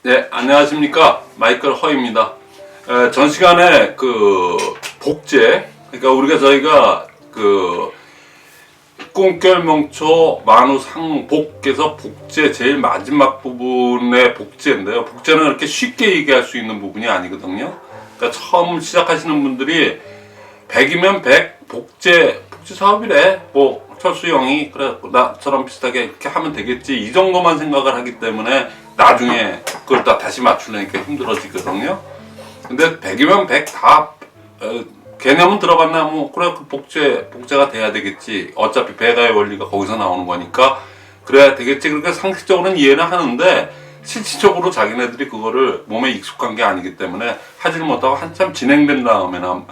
네, 안녕하십니까. 마이클 허입니다. 전 시간에 그 복제, 그러니까 저희가 그 꿈결명초 만우상복에서 복제 제일 마지막 부분의 복제인데요. 복제는 그렇게 쉽게 얘기할 수 있는 부분이 아니거든요. 그러니까 처음 시작하시는 분들이 100이면 100 복제 사업이래. 뭐 철수 형이 그래 나처럼 비슷하게 이렇게 하면 되겠지, 이 정도만 생각을 하기 때문에 나중에 그걸 다시 맞추려니까 힘들어지거든요. 근데 100이면 100 다 개념은 들어봤나, 뭐 그래 그 복제가 돼야 되겠지, 어차피 배가의 원리가 거기서 나오는 거니까 그래야 되겠지, 그렇게 상식적으로는 이해는 하는데 실질적으로 자기네들이 그거를 몸에 익숙한 게 아니기 때문에 하지를 못하고 한참 진행된 다음에나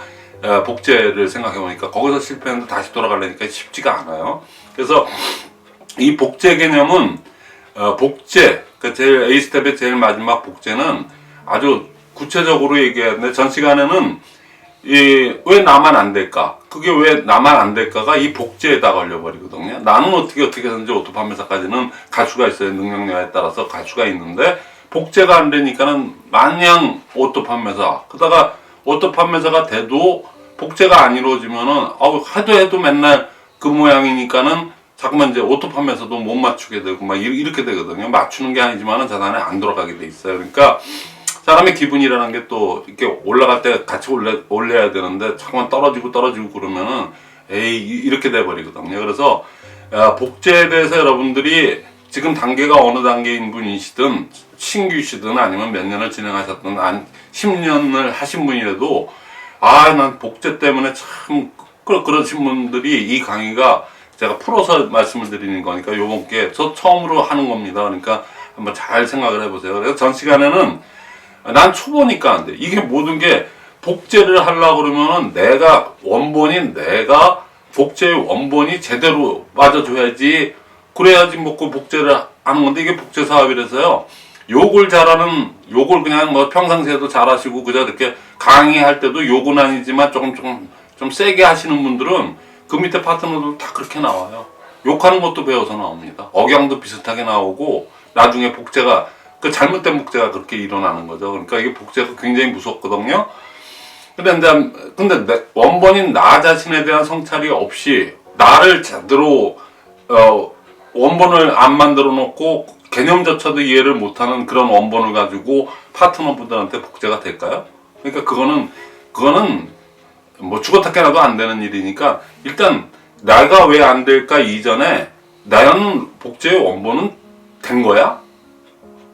복제를 생각해보니까 거기서 실패했는데 다시 돌아가려니까 쉽지가 않아요. 그래서 이 복제 개념은 복제, 그 제일 A스텝의 제일 마지막 복제는 아주 구체적으로 얘기하는데, 전 시간에는 왜 나만 안 될까? 그게 왜 나만 안 될까가 이 복제에다 걸려버리거든요. 나는 어떻게 해서든지 오토 판매사까지는 가수가 있어요. 능력냐에 따라서 가수가 있는데 복제가 안 되니까는 마냥 오토 판매사, 그러다가 오토 판매사가 돼도 복제가 안 이루어지면은 해도 맨날 그 모양이니까는 자꾸만 이제 오토 판매사도 못 맞추게 되고 막 이렇게 되거든요. 맞추는 게 아니지만은 자산에 안 돌아가게 돼 있어요. 그러니까 사람의 기분이라는 게 또 이렇게 올라갈 때 같이 올려야 되는데 자꾸만 떨어지고 그러면은 이렇게 돼 버리거든요. 그래서 복제에 대해서 여러분들이 지금 단계가 어느 단계인 분이시든 신규시든 아니면 몇 년을 진행하셨든 10년을 하신 분이라도 난 복제 때문에 참 그러신 분들이 이 강의가 제가 풀어서 말씀을 드리는 거니까 요번 게 저 처음으로 하는 겁니다. 그러니까 한번 잘 생각을 해보세요. 그래서 전 시간에는 난 초보니까 안 돼. 이게 모든 게 복제를 하려고 그러면은 내가 복제의 원본이 제대로 맞아줘야지, 그래야지 그 복제를 하는 건데, 이게 복제 사업이라서요. 욕을 그냥 뭐 평상시에도 잘하시고 그저 이렇게 강의할 때도 욕은 아니지만 좀 세게 하시는 분들은 그 밑에 파트너들 다 그렇게 나와요. 욕하는 것도 배워서 나옵니다. 억양도 비슷하게 나오고 나중에 복제가 잘못된 복제가 그렇게 일어나는 거죠. 그러니까 이게 복제가 굉장히 무섭거든요. 근데 원본인 나 자신에 대한 성찰이 없이 나를 제대로 원본을 안 만들어 놓고 개념조차도 이해를 못하는 그런 원본을 가지고 파트너분들한테 복제가 될까요? 그러니까 그거는 뭐 죽었다 깨나도 안 되는 일이니까, 일단 내가 왜 안 될까 이전에 나는 복제의 원본은 된 거야?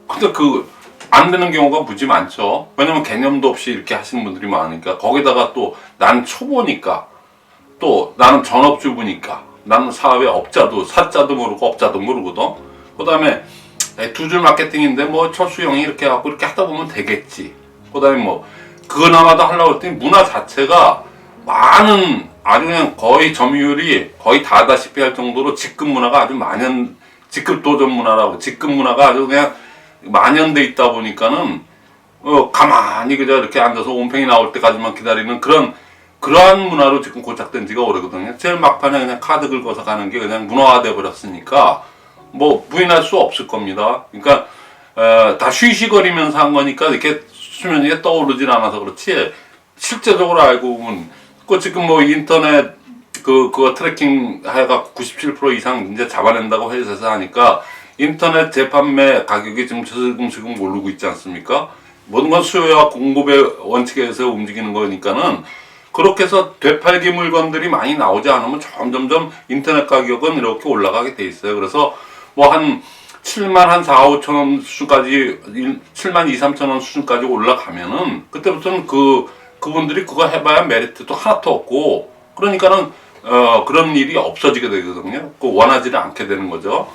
근데 안 되는 경우가 무지 많죠. 왜냐면 개념도 없이 이렇게 하시는 분들이 많으니까. 거기다가 또 난 초보니까, 또 나는 전업주부니까, 나는 사업의 사자도 모르고 업자도 모르거든. 그 다음에 두 줄 마케팅인데 뭐 철수 형이 이렇게 해갖고 이렇게 하다 보면 되겠지. 그 다음에 뭐 그나마도 하려고 했더니 문화 자체가 아주 그냥 거의 점유율이 거의 다다시피 할 정도로 직급 문화가 아주 직급 도전 문화라고, 직급 문화가 아주 그냥 만연돼 있다 보니까는 가만히 그저 이렇게 앉아서 온팽이 나올 때까지만 기다리는 그러한 문화로 지금 고착된 지가 오래거든요. 제일 막판에 그냥 카드 긁어서 가는 게 그냥 문화화돼 버렸으니까 뭐 부인할 수 없을 겁니다. 그러니까 다 쉬쉬거리면서 한 거니까 이렇게 수면 위에 떠오르질 않아서 그렇지, 실제적으로 알고 보면 지금 뭐 인터넷 그거 트래킹 해가 97% 이상 이제 잡아낸다고 회사에서 하니까 인터넷 재판매 가격이 지금 슬금슬금 오르고 있지 않습니까? 모든 건 수요와 공급의 원칙에 의해서 움직이는 거니까는, 그렇게 해서 되팔기 물건들이 많이 나오지 않으면 점점점 인터넷 가격은 이렇게 올라가게 돼 있어요. 그래서 뭐 한 7만 한 4, 5천 원 수준까지, 7만 2, 3천 원 수준까지 올라가면은 그때부터는 그분들이 그거 해봐야 메리트도 하나도 없고, 그러니까는 그런 일이 없어지게 되거든요. 원하지를 않게 되는 거죠.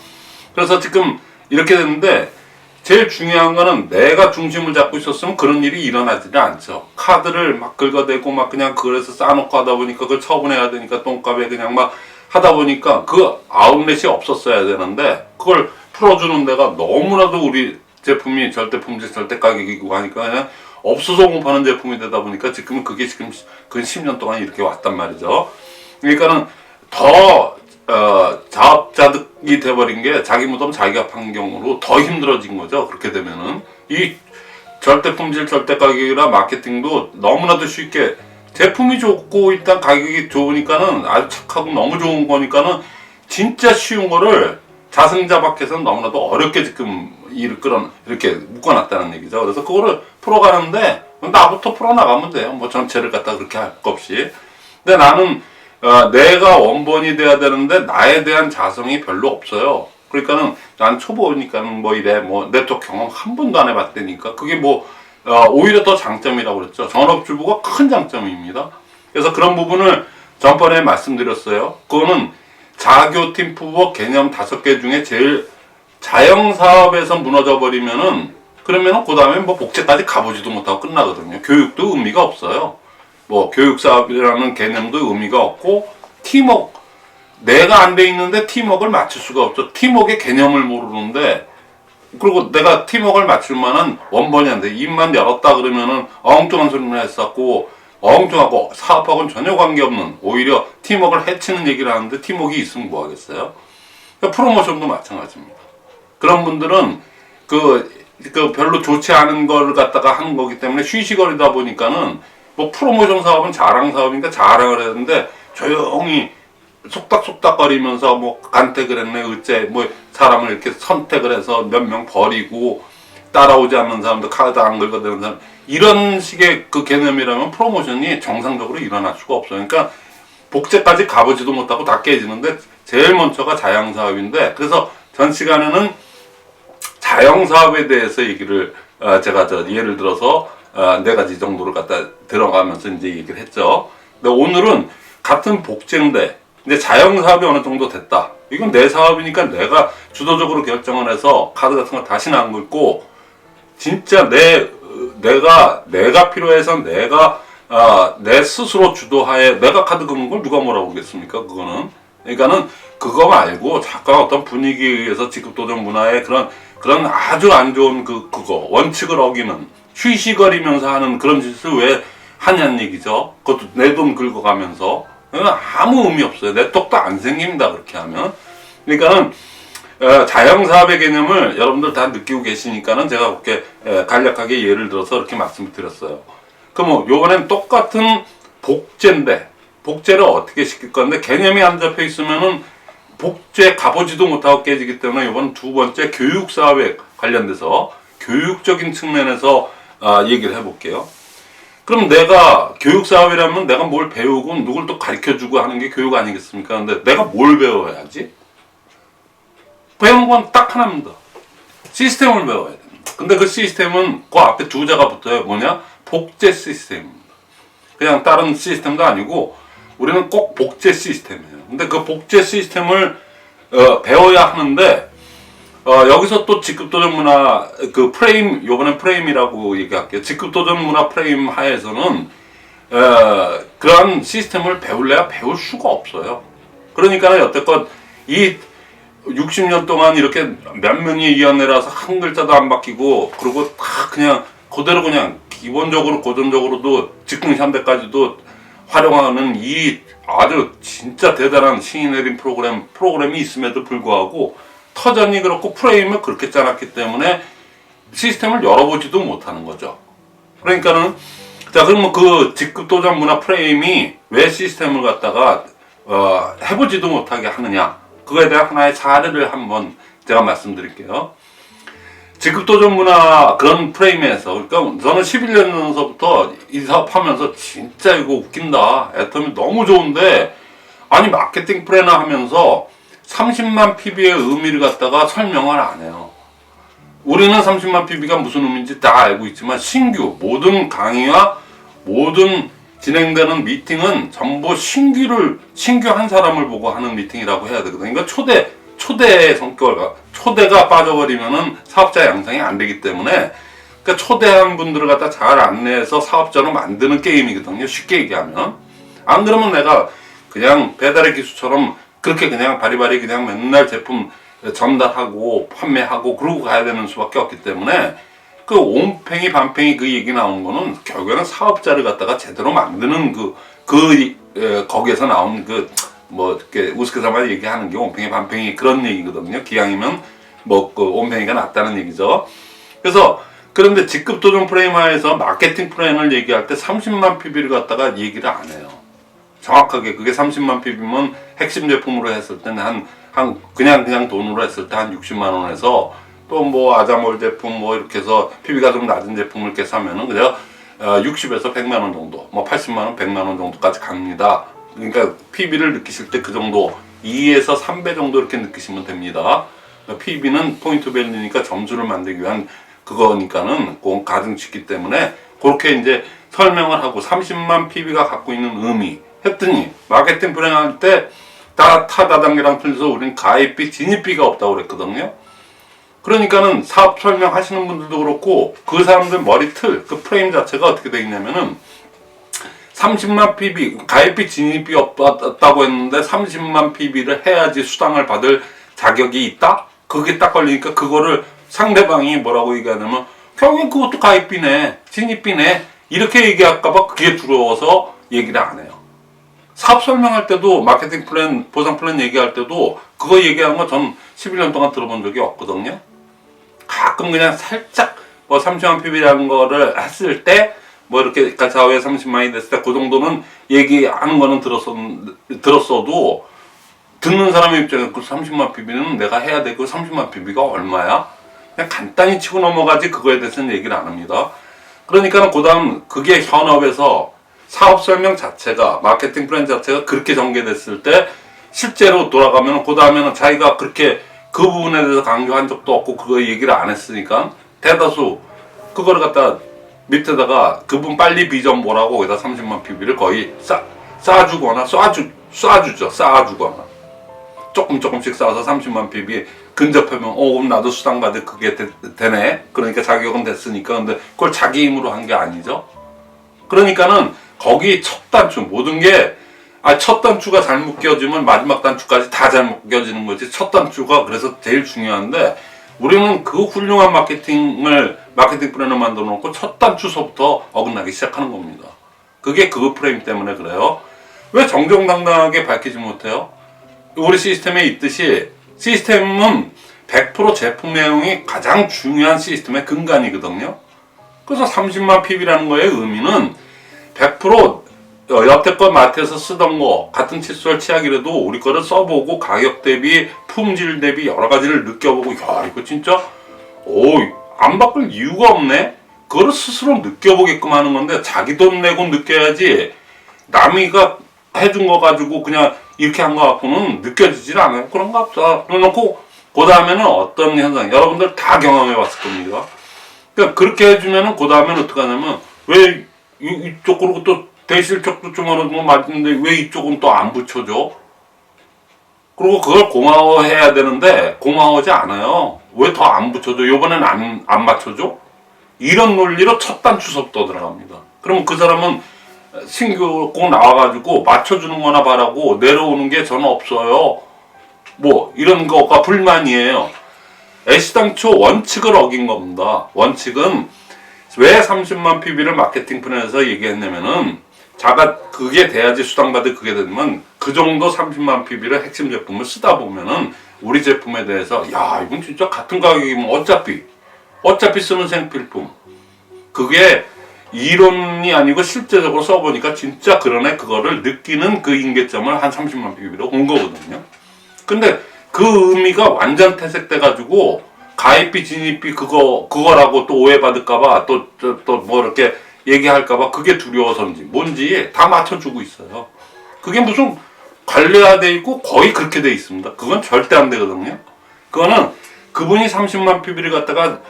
그래서 지금 이렇게 됐는데, 제일 중요한 거는 내가 중심을 잡고 있었으면 그런 일이 일어나지는 않죠. 카드를 막 긁어대고 막 그냥 그래서 쌓아놓고 하다 보니까 그걸 처분해야 되니까 똥값에 그냥 막 하다 보니까 그 아웃렛이 없었어야 되는데, 그걸 풀어주는 데가 너무나도 우리 제품이 절대 품질 절대 가격이고 하니까 그냥 없어서 공급하는 제품이 되다 보니까 지금 근 10년 동안 이렇게 왔단 말이죠. 그러니까는 더 자업자득이 돼버린 게 자기 무덤 자기가 판 경우로 더 힘들어진 거죠. 그렇게 되면은 이 절대 품질 절대 가격이라 마케팅도 너무나도 쉽게 제품이 좋고 일단 가격이 좋으니까는 아주 착하고 너무 좋은 거니까는 진짜 쉬운 거를 자승자박해서 너무나도 어렵게 지금 이렇게 묶어놨다는 얘기죠. 그래서 그거를 풀어가는데 나부터 풀어나가면 돼요. 뭐 전체를 갖다 그렇게 할 것 없이. 근데 나는 내가 원본이 돼야 되는데 나에 대한 자성이 별로 없어요. 그러니까는 난 초보니까는 뭐 이래 뭐 네트워크 경험 한 번도 안 해봤다니까 그게 뭐 오히려 더 장점이라고 그랬죠. 전업주부가 큰 장점입니다. 그래서 그런 부분을 전번에 말씀드렸어요. 그거는 자교팀 푸버 개념 5개 중에 제일 자영사업에서 무너져 버리면은 그러면은 그 다음에 뭐 복제까지 가보지도 못하고 끝나거든요. 교육도 의미가 없어요. 뭐 교육사업이라는 개념도 의미가 없고 팀워크 내가 안 돼 있는데 팀워크를 맞출 수가 없죠. 팀워크의 개념을 모르는데 그리고 내가 팀워크를 맞출 만한 원본이 안 돼. 입만 열었다 그러면은 엉뚱한 소리만 했었고 엉뚱하고 사업하고는 전혀 관계없는 오히려 팀워크를 해치는 얘기를 하는데 팀워크 있으면 뭐 하겠어요? 그러니까 프로모션도 마찬가지입니다. 그런 분들은 그 별로 좋지 않은 걸 갖다가 하는 거기 때문에 쉬쉬거리다 보니까는 뭐 프로모션 사업은 자랑 사업이니까 자랑을 했는데 조용히 속닥속닥거리면서 뭐 간택을 했네 어째 뭐 사람을 이렇게 선택을 해서 몇 명 버리고 따라오지 않는 사람도 카드 안 긁어대는 사람 이런 식의 그 개념이라면 프로모션이 정상적으로 일어날 수가 없어요. 그러니까 복제까지 가보지도 못하고 다 깨지는데 제일 먼저가 자영사업인데 그래서 전 시간에는 자영사업에 대해서 얘기를 제가 예를 들어서 4가지 정도를 갖다 들어가면서 이제 얘기를 했죠. 근데 오늘은 같은 복제인데 이제 자영사업이 어느 정도 됐다. 이건 내 사업이니까 내가 주도적으로 결정을 해서 카드 같은 거 다시는 안 긁고 진짜 내가 필요해서 내 스스로 주도하에 내가 카드 긁는 걸 누가 뭐라고 그러겠습니까? 그거는 그러니까는 그거 말고 잠깐 어떤 분위기에 의해서 직급도전 문화의 그런 아주 안 좋은 그거 원칙을 어기는 쉬쉬거리면서 하는 그런 짓을 왜 하냐는 얘기죠. 그것도 내 돈 긁어가면서 아무 의미 없어요. 네트워크도 안 생깁니다. 그렇게 하면. 그러니까는 자영사업의 개념을 여러분들 다 느끼고 계시니까는 제가 그렇게 간략하게 예를 들어서 이렇게 말씀을 드렸어요. 그럼 요번엔 똑같은 복제인데 복제를 어떻게 시킬 건데 개념이 안 잡혀 있으면은 복제 가보지도 못하고 깨지기 때문에 이번 두 번째 교육사업에 관련돼서 교육적인 측면에서 얘기를 해볼게요. 그럼 내가 교육사업이라면 내가 뭘 배우고 누굴 또 가르쳐주고 하는 게 교육 아니겠습니까? 근데 내가 뭘 배워야지? 배우는 건 딱 하나입니다. 시스템을 배워야 됩니다. 근데 그 시스템은 그 앞에 두 자가 붙어요. 뭐냐? 복제 시스템입니다. 그냥 다른 시스템도 아니고 우리는 꼭 복제 시스템이에요. 근데 그 복제 시스템을 배워야 하는데 여기서 또 직급도전 문화 그 프레임 요번엔 프레임이라고 얘기할게요. 직급도전 문화 프레임 하에서는 그러한 시스템을 배울래야 배울 수가 없어요. 그러니까 여태껏 이 60년 동안 이렇게 몇 명이 위원회라서 한 글자도 안 바뀌고 그리고 다 그냥 그대로 그냥 기본적으로 고전적으로도 직등 현대까지도 활용하는 이 아주 진짜 대단한 신이 내린 프로그램이 있음에도 불구하고 터전이 그렇고 프레임을 그렇게 짜놨기 때문에 시스템을 열어보지도 못하는 거죠. 그러니까는 자 그러면 그 직급도전 문화 프레임이 왜 시스템을 갖다가 해보지도 못하게 하느냐 그거에 대한 하나의 사례를 한번 제가 말씀드릴게요. 직급도전 문화 그런 프레임에서 그러니까 저는 11년 전서부터 이 사업하면서 진짜 이거 웃긴다 애텀이 너무 좋은데 아니 마케팅 플래너 하면서 30만 PB의 의미를 갖다가 설명을 안 해요. 우리는 30만 PB가 무슨 의미인지 다 알고 있지만 신규 모든 강의와 모든 진행되는 미팅은 전부 신규 한 사람을 보고 하는 미팅이라고 해야 되거든요. 그러니까 초대의 성격과 초대가 빠져버리면은 사업자 양성이 안 되기 때문에 그러니까 초대한 분들을 갖다 잘 안내해서 사업자로 만드는 게임이거든요. 쉽게 얘기하면 안 그러면 내가 그냥 배달의 기수처럼 그렇게 그냥 바리바리 그냥 맨날 제품 전달하고 판매하고 그러고 가야 되는 수밖에 없기 때문에 그 온팽이 반팽이 그 얘기 나온 거는 결국에는 사업자를 갖다가 제대로 만드는 거기에서 나온 뭐 이렇게 우스갯소리 얘기하는 게 온팽이 반팽이 그런 얘기거든요. 기왕이면 뭐 그 온팽이가 낫다는 얘기죠. 그래서 그런데 직급 도전 프레임 하에서 마케팅 플랜을 얘기할 때 30만 PB를 갖다가 얘기를 안 해요. 정확하게 그게 30만 PB면 핵심 제품으로 했을 때는 그냥 돈으로 했을 때 한 60만 원에서 또 뭐 아자몰 제품 뭐 이렇게 해서 PB가 좀 낮은 제품을 이렇게 사면은 그냥 60에서 100만 원 정도, 뭐 80만 원, 100만 원 정도까지 갑니다. 그러니까 PB를 느끼실 때 그 정도 2에서 3배 정도 이렇게 느끼시면 됩니다. PB는 포인트 밸류니까 점수를 만들기 위한 그거니까는 그 가중치기 때문에 그렇게 이제 설명을 하고 30만 PB가 갖고 있는 의미 했더니 마케팅 플랜할 때 타 다단계랑 틀려서 우리는 가입비, 진입비가 없다고 그랬거든요. 그러니까는 사업 설명하시는 분들도 그렇고 그 사람들 머리틀, 그 프레임 자체가 어떻게 되어 있냐면은 30만 PB, 가입비, 진입비 없다고 했는데 30만 PB를 해야지 수당을 받을 자격이 있다? 그게 딱 걸리니까 그거를 상대방이 뭐라고 얘기하냐면 결국엔 그것도 가입비네, 진입비네 이렇게 얘기할까봐 그게 두려워서 얘기를 안 해요. 사업 설명할 때도 마케팅 플랜, 보상 플랜 얘기할 때도 그거 얘기하는 거 전 11년 동안 들어본 적이 없거든요. 가끔 그냥 살짝 뭐 30만 PB라는 거를 했을 때 뭐 이렇게 좌우에 30만이 됐을 때 그 정도는 얘기하는 거는 들었어도 듣는 사람의 입장에서 그 30만 PB는 내가 해야 되고 30만 PB가 얼마야? 그냥 간단히 치고 넘어가지 그거에 대해서는 얘기를 안 합니다. 그러니까 그 다음 그게 현업에서 사업 설명 자체가 마케팅 플랜 자체가 그렇게 전개됐을 때 실제로 돌아가면 그 다음에는 자기가 그렇게 그 부분에 대해서 강조한 적도 없고 그거 얘기를 안 했으니까 대다수 그거를 갖다 밑에다가 그분 빨리 비전 뭐라고 거기다 30만 PB를 거의 쌓아주거나 쏴주죠. 쌓아주거나 조금씩 쌓아서 30만 PB 근접하면 그럼 나도 수당 받을 그게 되네. 그러니까 자격은 됐으니까. 근데 그걸 자기 힘으로 한 게 아니죠. 그러니까는 거기 첫 단추 모든 게 첫 단추가 잘못 껴지면 마지막 단추까지 다 잘못 껴지는 거지. 첫 단추가 그래서 제일 중요한데 우리는 그 훌륭한 마케팅 플랜을 만들어 놓고 첫 단추서부터 어긋나기 시작하는 겁니다. 그게 그 프레임 때문에 그래요. 왜 정정당당하게 밝히지 못해요? 우리 시스템에 있듯이 시스템은 100% 제품 내용이 가장 중요한 시스템의 근간이거든요. 그래서 30만 PB라는 거의 의미는 100% 여태껏 마트에서 쓰던 거 같은 칫솔 치약이라도 우리 거를 써보고 가격 대비 품질 대비 여러 가지를 느껴보고 야 이거 진짜 안 바꿀 이유가 없네. 그거를 스스로 느껴보게끔 하는 건데 자기 돈 내고 느껴야지 남이가 해준 거 가지고 그냥 이렇게 한 거 갖고는 느껴지질 않아요. 그런 거 없어. 그래놓고 그 다음에는 어떤 현상 여러분들 다 경험해 봤을 겁니다. 그러니까 그렇게 해주면은 그 다음에는 어떻게 하냐면 왜 이쪽으로 또 대실 쪽도 좀 어느 정도 맞는데 왜 이쪽은 또 안 붙여줘? 그리고 그걸 고마워해야 되는데 고마워하지 않아요. 왜 더 안 붙여줘? 이번엔 안 맞춰줘? 이런 논리로 첫 단추서부터 들어갑니다. 그러면 그 사람은 신규 꼭 나와가지고 맞춰주는 거나 바라고 내려오는 게 저는 없어요. 뭐 이런 거가 불만이에요. 애시당초 원칙을 어긴 겁니다. 원칙은 왜 30만 PB를 마케팅 플랜에서 얘기했냐면은 그게 돼야지 수당받을 그게 되면 그 정도 30만 PB를 핵심 제품을 쓰다 보면은 우리 제품에 대해서 야 이건 진짜 같은 가격이면 어차피 쓰는 생필품 그게 이론이 아니고 실제적으로 써보니까 진짜 그러네 그거를 느끼는 그 임계점을 한 30만 PB로 온 거거든요. 근데 그 의미가 완전 퇴색돼 가지고 가입비 진입비 그거라고 또 오해받을까봐 또 뭐 이렇게 얘기할까봐 그게 두려워서인지 뭔지 다 맞춰주고 있어요. 그게 무슨 관리화돼 있고 거의 그렇게 돼 있습니다. 그건 절대 안 되거든요. 그거는 그분이 30만 PB를 갖다가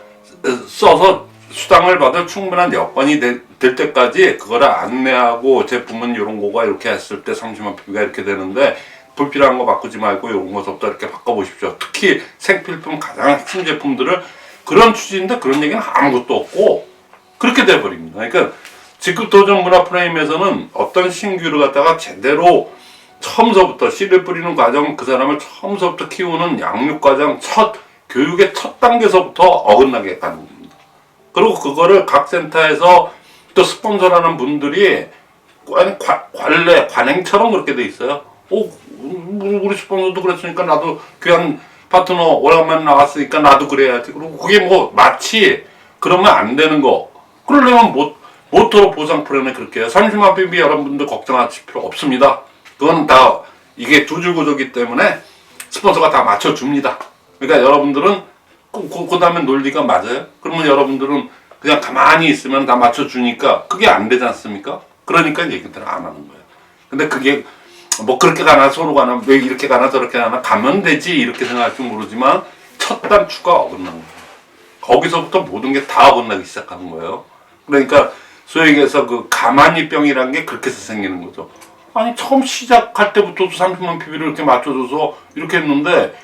써서 수당을 받을 충분한 여건이 될 때까지 그거를 안내하고 제품은 이런 거가 이렇게 했을 때 30만 PB가 이렇게 되는데 불필요한 거 바꾸지 말고 이런 것부터 이렇게 바꿔보십시오. 특히 생필품 가장 핵심 제품들을 그런 취지인데 그런 얘기는 아무것도 없고 그렇게 돼버립니다. 그러니까 직급 도전 문화 프레임에서는 어떤 신규를 갖다가 제대로 처음서부터 씨를 뿌리는 과정 그 사람을 처음서부터 키우는 양육 과정 교육의 첫 단계서부터 어긋나게 가는 겁니다. 그리고 그거를 각 센터에서 또 스폰서라는 분들이 관행처럼 그렇게 돼 있어요. 우리 스폰서도 그랬으니까 나도 귀한 파트너 오랜만에 나왔으니까 나도 그래야지. 그리고 그게 뭐 마치 그러면 안 되는 거. 그러려면 모토로 보상 프로그램에 그렇게 해요. 30만 PB 여러분들 걱정하실 필요 없습니다. 그건 다 이게 두 줄 구조기 때문에 스폰서가 다 맞춰줍니다. 그러니까 여러분들은 그 다음에 논리가 맞아요. 그러면 여러분들은 그냥 가만히 있으면 다 맞춰주니까 그게 안 되지 않습니까? 그러니까 얘기들을 안 하는 거예요. 근데 그게 뭐 그렇게 가나 서로 가나 왜 이렇게 가나 저렇게 가나 가면 되지 이렇게 생각할지 모르지만 첫 단추가 어긋난 거예요. 거기서부터 모든 게 다 어긋나기 시작하는 거예요. 그러니까 소위 얘기해서 그 가만히병이라는 게 그렇게 해서 생기는 거죠. 아니 처음 시작할 때부터 30만 PB를 이렇게 맞춰줘서 이렇게 했는데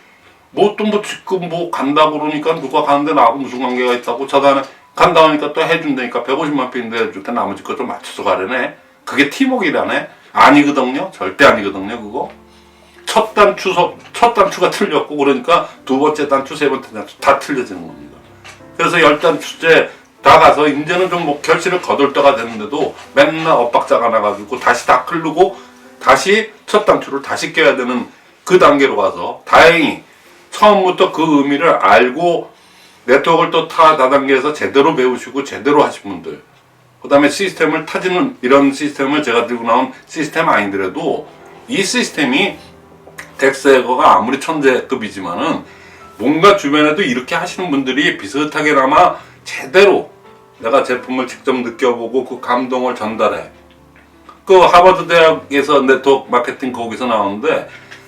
뭐 또 뭐 지금 뭐 간다 그러니까 누가 가는데 나하고 무슨 관계가 있다고 저단에 간다 하니까 또 해준다니까 150만 PB인데 해줄 때 나머지 거 좀 맞춰서 가려네. 그게 팀워크라네. 아니거든요. 절대 아니거든요. 그거 첫 단추가 틀렸고 그러니까 두 번째 단추, 세 번째 단추 다 틀려지는 겁니다. 그래서 10단추째 다 가서 이제는 좀 뭐 결실을 거둘 때가 됐는데도 맨날 엇박자가 나가지고 다시 다 흐르고 다시 첫 단추를 다시 껴야 되는 그 단계로 가서 다행히 처음부터 그 의미를 알고 네트워크를 또 다단계에서 제대로 배우시고 제대로 하신 분들, 그 다음에 시스템을 타지는 이런 시스템을 제가 들고 나온 시스템 아니더라도 이 시스템이 덱스해거가 아무리 천재급이지만은 뭔가 주변에도 이렇게 하시는 분들이 비슷하게나마 제대로 내가 제품을 직접 느껴보고 그 감동을 전달해. 그 하버드 대학에서 네트워크 마케팅 거기서 나오는데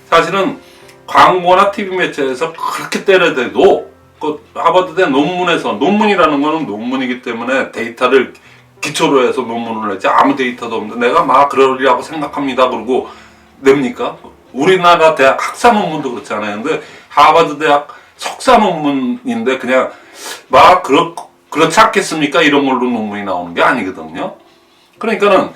사실은 광고나 TV 매체에서 그렇게 때려대도 그 하버드대 논문에서 논문이라는 거는 논문이기 때문에 데이터를 기초로 해서 논문을 냈지 아무 데이터도 없는데 내가 막 그러리라고 생각합니다. 그러고 냅니까? 우리나라 대학 학사 논문도 그렇지 않아요. 근데 하버드 대학 석사 논문인데 그냥 막 그렇지 않겠습니까? 이런 걸로 논문이 나오는 게 아니거든요. 그러니까는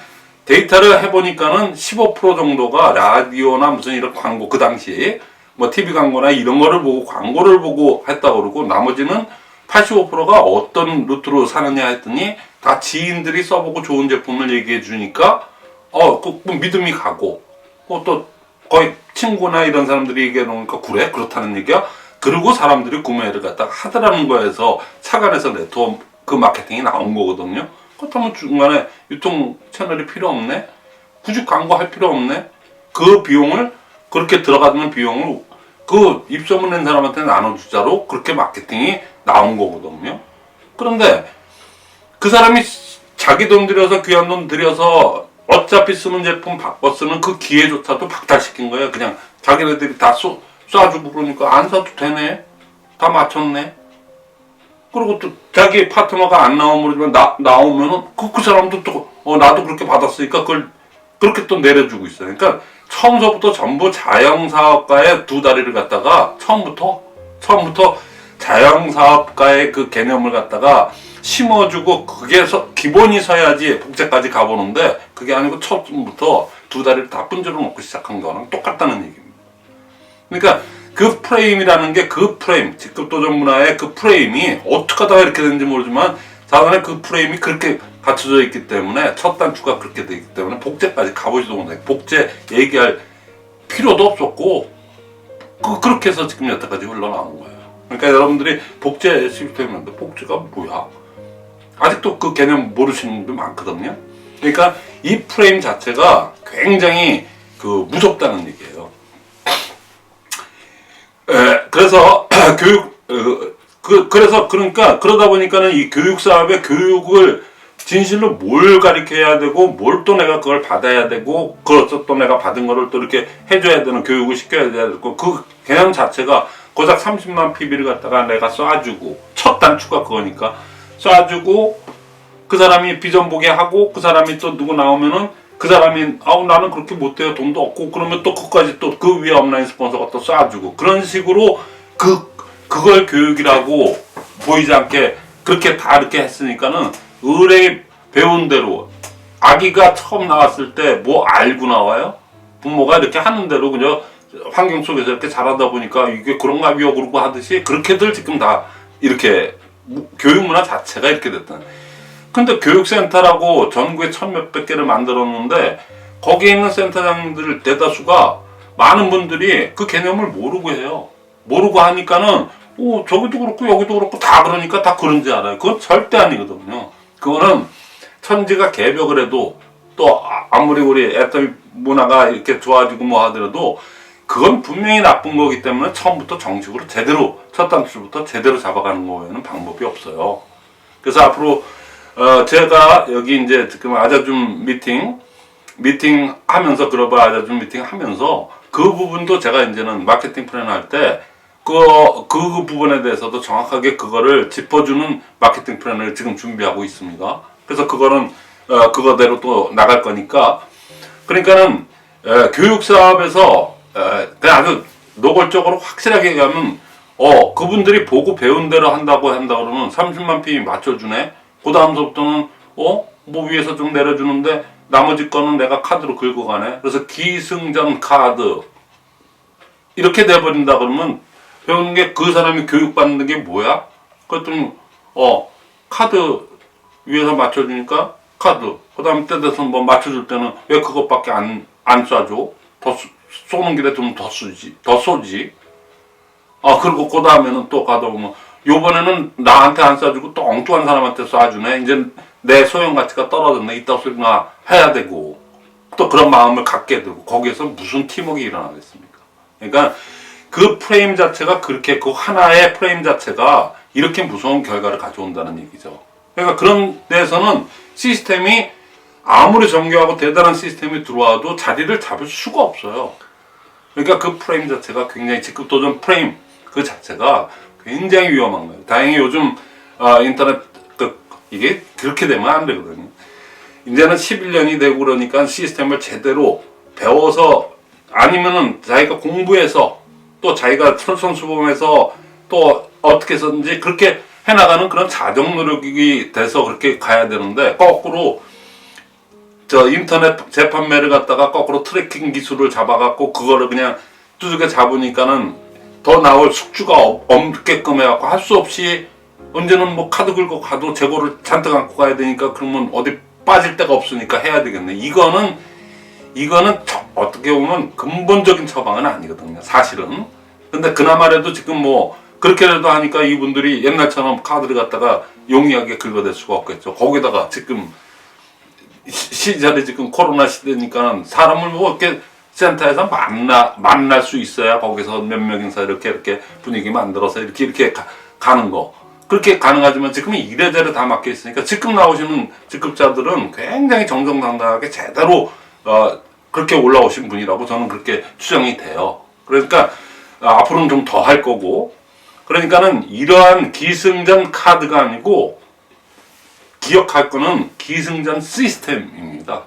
데이터를 해보니까는 15% 정도가 라디오나 무슨 이런 광고 그 당시 뭐 TV 광고나 이런 거를 보고 광고를 보고 했다 그러고 나머지는 85%가 어떤 루트로 사느냐 했더니 다 지인들이 써보고 좋은 제품을 얘기해 주니까 그 믿음이 가고 또 거의 친구나 이런 사람들이 얘기해 놓으니까 그래? 그렇다는 얘기야? 그리고 사람들이 구매를 갖다가 하더라는 거에서 차관에서 네트워크 마케팅이 나온 거거든요. 그렇다면 중간에 유통 채널이 필요 없네? 굳이 광고할 필요 없네? 그 비용을 그렇게 들어가는 비용을 그 입소문 낸 사람한테 나눠주자로 그렇게 마케팅이 나온 거거든요. 그런데 그 사람이 자기 돈 들여서 귀한 돈 들여서 어차피 쓰는 제품 바꿔 쓰는 그 기회조차도 박탈시킨 거예요. 그냥 자기네들이 다 쏴주고 그러니까 안 사도 되네. 다 맞췄네. 그리고 또 자기 파트너가 안 나오면 모르지만 나오면은 그 사람도 또 나도 그렇게 받았으니까 그걸 그렇게 또 내려주고 있어요. 그러니까 처음서부터 전부 자영사업가의 두 다리를 갖다가 처음부터 자영사업가의 그 개념을 갖다가 심어주고 그게 기본이 서야지 복제까지 가보는데 그게 아니고 처음부터 두 다리를 다 분주로 놓고 시작한 거랑 똑같다는 얘기입니다. 그러니까 그 프레임이라는 게 그 프레임, 직급도전 문화의 그 프레임이 어떻게 하다가 이렇게 되는지 모르지만 자산의 그 프레임이 그렇게 갖춰져 있기 때문에 첫 단추가 그렇게 되어 있기 때문에 복제까지 가보지도 못해. 복제 얘기할 필요도 없었고 그렇게 해서 지금 여태까지 흘러나온 거예요. 그러니까 여러분들이 복제 시스템인데 복제가 뭐야? 아직도 그 개념 모르시는 분들 많거든요. 그러니까 이 프레임 자체가 굉장히 그 무섭다는 얘기예요. 그래서 그러니까 그러다 보니까는 이 교육 사업의 교육을 진실로 뭘 가르쳐야 되고 뭘 또 내가 그걸 받아야 되고 그래서 또 내가 받은 거를 또 이렇게 해줘야 되는 교육을 시켜야 되고 그 개념 자체가 고작 30만 PB를 갖다가 내가 쏴주고 첫 단추가 그거니까 쏴주고 그 사람이 비전 보게 하고 그 사람이 또 누구 나오면은 그 사람이 나는 그렇게 못해요 돈도 없고 그러면 또 그까지 또 그 위에 업라인 스폰서가 또 쏴주고 그런 식으로 그걸 교육이라고 보이지 않게 그렇게 다 이렇게 했으니까는 의뢰 배운 대로 아기가 처음 나왔을 때 뭐 알고 나와요? 부모가 이렇게 하는 대로 그냥 환경 속에서 이렇게 자라다 보니까 이게 그런가 비요 그러고 하듯이 그렇게들 지금 다 이렇게 교육 문화 자체가 이렇게 됐다. 근데 교육센터라고 전국에 1000몇백 개를 만들었는데 거기에 있는 센터장들 대다수가 많은 분들이 그 개념을 모르고 해요. 모르고 하니까는 저기도 그렇고 여기도 그렇고 다 그러니까 다 그런지 알아요. 그건 절대 아니거든요. 그거는 천지가 개벽을 해도 또 아무리 우리 애터미 문화가 이렇게 좋아지고 뭐 하더라도 그건 분명히 나쁜 거기 때문에 처음부터 정식으로 제대로 첫 단추부터 제대로 잡아가는 거에는 방법이 없어요. 그래서 앞으로 제가 여기 이제 지금 아자줌 미팅 하면서 글로벌 아자줌 미팅 하면서 그 부분도 제가 이제는 마케팅 플랜 할 때 그 부분에 대해서도 정확하게 그거를 짚어주는 마케팅 플랜을 지금 준비하고 있습니다. 그래서 그거는 그거대로 또 나갈 거니까. 그러니까는 교육 사업에서 그냥 아주 노골적으로 확실하게 얘기하면 그분들이 보고 배운 대로 한다 그러면 30만 피 맞춰주네. 그 다음서부터는 뭐 위에서 좀 내려주는데 나머지 거는 내가 카드로 긁고 가네. 그래서 기승전 카드 이렇게 돼버린다 그러면 배우는 게 그 사람이 교육받는 게 뭐야? 그랬더니 카드 위에서 맞춰주니까 카드. 그 다음 때 돼서 뭐 맞춰줄 때는 왜 그것밖에 안 쏴줘? 더 쏘는 길에 좀 더 쏘지. 그리고 그 다음에는 또 가다 보면 요번에는 나한테 안 쏴주고 또 엉뚱한 사람한테 쏴주네. 이제 내 소형 가치가 떨어졌네. 이따 소리나 해야 되고 또 그런 마음을 갖게 되고 거기에서 무슨 팀워크가 일어나겠습니까? 그러니까 그 프레임 자체가 그렇게 그 하나의 프레임 자체가 이렇게 무서운 결과를 가져온다는 얘기죠. 그러니까 그런 데서는 시스템이 아무리 정교하고 대단한 시스템이 들어와도 자리를 잡을 수가 없어요. 그러니까 그 프레임 자체가 굉장히 직급 도전 프레임 그 자체가 굉장히 위험한 거예요. 다행히 요즘 인터넷 이게 그렇게 되면 안 되거든요. 이제는 11년이 되고 그러니까 시스템을 제대로 배워서 아니면은 자기가 공부해서 또 자기가 솔선수범해서 또 어떻게 해서든지 그렇게 해나가는 그런 자정 노력이 돼서 그렇게 가야 되는데 거꾸로 인터넷 재판매를 갖다가 거꾸로 트래킹 기술을 잡아갖고 그거를 그냥 두둑에 잡으니까는 더 나올 숙주가 없게끔 해갖고 할 수 없이 언제는 뭐 카드 긁고 가도 재고를 잔뜩 안고 가야 되니까 그러면 어디 빠질 데가 없으니까 해야 되겠네. 이거는 어떻게 보면 근본적인 처방은 아니거든요. 사실은. 근데 그나마라도 지금 뭐 그렇게라도 하니까 이분들이 옛날처럼 카드를 갖다가 용이하게 긁어댈 수가 없겠죠. 거기다가 지금 시절이 지금 코로나 시대니까 사람을 뭐 이렇게 센터에서 만날 수 있어야 거기서 몇 명이서 이렇게 분위기 만들어서 이렇게 가는 거. 그렇게 가능하지만 지금 이래저래 다 막혀 있으니까 지금 나오시는 직급자들은 굉장히 정정당당하게 제대로 그렇게 올라오신 분이라고 저는 그렇게 추정이 돼요. 그러니까 앞으로는 좀 더 할 거고 그러니까는 이러한 기승전 카드가 아니고 기억할 거는 기승전 시스템입니다.